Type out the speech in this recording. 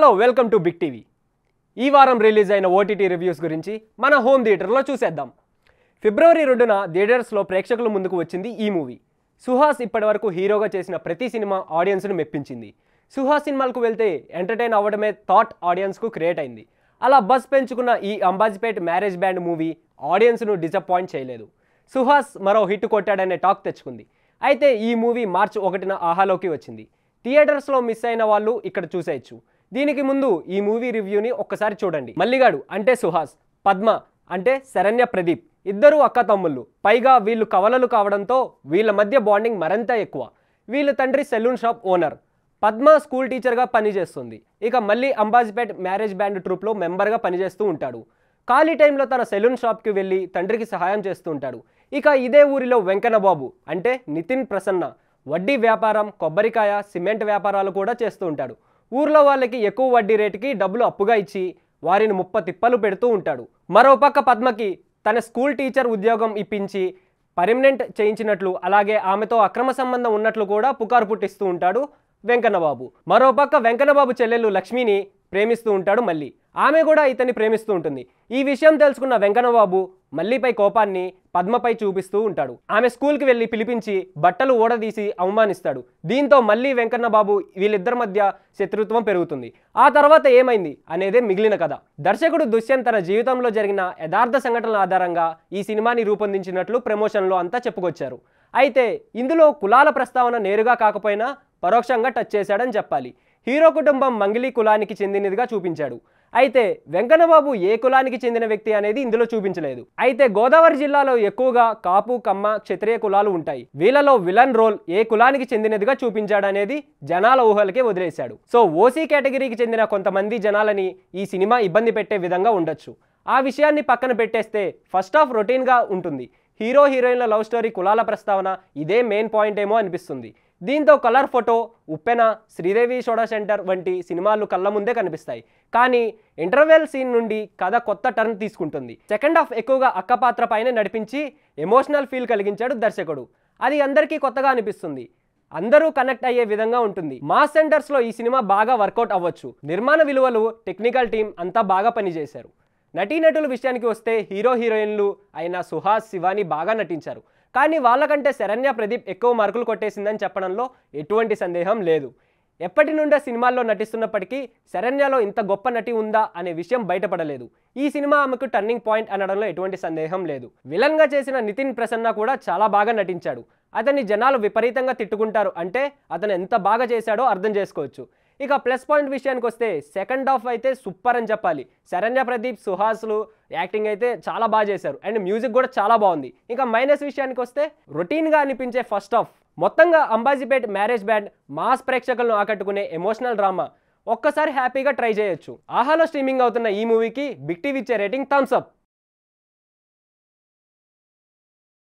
Hello welcome to Big TV. ఈ వారం release అయిన ఓటీటీ రివ్యూస్ గురించి మన హోమ్ థియేటర్లో చూసేద్దాం. ఫిబ్రవరి 2న థియేటర్స్లో ప్రేక్షకుల ముందుకు వచ్చింది ఈ మూవీ. సుహాస్ ఇప్పటివరకు హీరోగా చేసిన ప్రతి సినిమా ఆడియన్స్ను మెప్పించింది. సుహాస్ సినిమాలకు వెళ్తే ఎంటర్టైన్ అవ్వడమే థాట్ ఆడియన్స్కు క్రియేట్ అయింది. అలా బస్ పెంచుకున్న ఈ అంబాజీపేట్ మ్యారేజ్ బ్యాండ్ మూవీ ఆడియన్స్ను డిసప్పాయింట్ చేయలేదు. సుహాస్ మరో హిట్ కొట్టాడనే టాక్ తెచ్చుకుంది. అయితే ఈ మూవీ మార్చి 1న ఆహాలోకి వచ్చింది. థియేటర్స్లో మిస్ అయిన వాళ్ళు ఇక్కడ చూసేయచ్చు. దీనికి ముందు ఈ మూవీ రివ్యూని ఒక్కసారి చూడండి. మల్లిగాడు అంటే సుహాస్, పద్మ అంటే శరణ్య ప్రదీప్, ఇద్దరు అక్క తమ్ముళ్ళు. పైగా వీళ్ళు కవలలు కావడంతో వీళ్ళ మధ్య బాండింగ్ మరింత ఎక్కువ. వీళ్ళ తండ్రి salon shop owner, Padma school టీచర్గా పనిచేస్తుంది. ఇక మళ్ళీ అంబాజీపేట్ మ్యారేజ్ బ్యాండ్ ట్రూప్లో మెంబర్గా పనిచేస్తూ ఉంటాడు. ఖాళీ టైంలో తన సెలూన్ షాప్కి వెళ్ళి తండ్రికి సహాయం చేస్తూ ఉంటాడు. ఇక ఇదే ఊరిలో వెంకన్నబాబు అంటే నితిన్ ప్రసన్న వడ్డీ వ్యాపారం, కొబ్బరికాయ, సిమెంట్ వ్యాపారాలు కూడా చేస్తూ ఉంటాడు. ఊర్లో వాళ్ళకి ఎక్కువ వడ్డీ రేటుకి డబ్బులు అప్పుగా ఇచ్చి వారిని తిప్పలు పెడుతూ ఉంటాడు. మరోపక్క పద్మకి తన స్కూల్ టీచర్ ఉద్యోగం ఇప్పించి పర్మనెంట్ చేయించినట్లు, అలాగే ఆమెతో అక్రమ సంబంధం ఉన్నట్లు కూడా పుకారు పుట్టిస్తూ ఉంటాడు వెంకన్నబాబు. మరోపక్క వెంకన్నబాబు చెల్లెలు లక్ష్మిని ప్రేమిస్తూ ఉంటాడు మళ్ళీ. ఆమె కూడా ఇతన్ని ప్రేమిస్తూ ఉంటుంది. ఈ విషయం తెలుసుకున్న వెంకన్నబాబు మల్లిపై కోపాన్ని పద్మపై చూపిస్తూ ఉంటాడు. ఆమె స్కూల్కి వెళ్ళి పిలిపించి బట్టలు ఊడదీసి అవమానిస్తాడు. దీంతో మళ్ళీ వెంకన్నబాబు వీళ్ళిద్దరి మధ్య శత్రుత్వం పెరుగుతుంది. ఆ తర్వాత ఏమైంది అనేదే మిగిలిన కథ. దర్శకుడు దుష్యంత్ తన జీవితంలో జరిగిన యథార్థ సంఘటనల ఆధారంగా ఈ సినిమాని రూపొందించినట్లు ప్రమోషన్లో అంతా చెప్పుకొచ్చారు. అయితే ఇందులో కులాల ప్రస్తావన నేరుగా కాకపోయినా పరోక్షంగా టచ్ చేశాడని చెప్పాలి. హీరో కుటుంబం మంగిలి కులానికి చెందినదిగా చూపించాడు. అయితే వెంకన్నబాబు ఏ కులానికి చెందిన వ్యక్తి అనేది ఇందులో చూపించలేదు. అయితే గోదావరి జిల్లాలో ఎక్కువగా కాపు, కమ్మ, క్షత్రియ కులాలు ఉంటాయి. వీళ్ళలో విలన్ రోల్ ఏ కులానికి చెందినదిగా చూపించాడనేది జనాల ఊహలకే వదిలేశాడు. సో ఓసీ కేటగిరీకి చెందిన కొంతమంది జనాలని ఈ సినిమా ఇబ్బంది పెట్టే విధంగా ఉండొచ్చు. ఆ విషయాన్ని పక్కన పెట్టేస్తే ఫస్ట్ హాఫ్ రొటీన్గా ఉంటుంది. హీరో హీరోయిన్ల లవ్ స్టోరీ, కులాల ప్రస్తావన ఇదే మెయిన్ పాయింట్ ఏమో అనిపిస్తుంది. దీంతో కలర్ ఫోటో, ఉప్పెన, శ్రీదేవి సోడా సెంటర్ వంటి సినిమాలు కళ్ళ ముందే కనిపిస్తాయి. కానీ ఇంటర్వెల్ సీన్ నుండి కథ కొత్త టర్న్ తీసుకుంటుంది. సెకండ్ హాఫ్ ఎక్కువగా అక్క పాత్ర పైన నడిపించి ఎమోషనల్ ఫీల్ కలిగించాడు దర్శకుడు. అది అందరికీ కొత్తగా అనిపిస్తుంది. అందరూ కనెక్ట్ అయ్యే విధంగా ఉంటుంది. మాస్ సెంటర్స్లో ఈ సినిమా బాగా వర్కౌట్ అవ్వచ్చు. నిర్మాణ విలువలు, టెక్నికల్ టీం అంతా బాగా పనిచేశారు. నటీనటుల విషయానికి వస్తే హీరో హీరోయిన్లు అయిన సుహాస్, శివాని బాగా నటించారు. కానీ వాళ్ళకంటే శరణ్య ప్రదీప్ ఎక్కువ మార్కులు కొట్టేసిందని చెప్పడంలో ఎటువంటి సందేహం లేదు. ఎప్పటి నుండో సినిమాల్లో నటిస్తున్నప్పటికీ శరణ్యలో ఇంత గొప్ప నటి ఉందా అనే విషయం బయటపడలేదు. ఈ సినిమా ఆమెకు టర్నింగ్ పాయింట్ అనడంలో ఎటువంటి సందేహం లేదు. విలన్గా చేసిన నితిన్ ప్రసన్న కూడా చాలా బాగా నటించాడు. అతన్ని జనాలు విపరీతంగా తిట్టుకుంటారు అంటే అతను ఎంత బాగా చేశాడో అర్థం చేసుకోవచ్చు. ఇక ప్లస్ పాయింట్ విషయానికి వస్తే సెకండ్ హాఫ్ అయితే సూపర్ అని చెప్పాలి. శరణ్య ప్రదీప్, సుహాస్లు యాక్టింగ్ అయితే చాలా బాగా చేశారు. అండ్ మ్యూజిక్ కూడా చాలా బాగుంది. ఇంకా మైనస్ విషయానికి వస్తే రొటీన్గా అనిపించే ఫస్ట్ హాఫ్. మొత్తంగా అంబాజీపేట్ మ్యారేజ్ బ్యాండ్ మాస్ ప్రేక్షకులను ఆకట్టుకునే ఎమోషనల్ డ్రామా. ఒక్కసారి హ్యాపీగా ట్రై చేయొచ్చు. ఆహాలో స్ట్రీమింగ్ అవుతున్న ఈ మూవీకి బిగ్ టీవీ ఇచ్చే రేటింగ్ థమ్స్ అప్.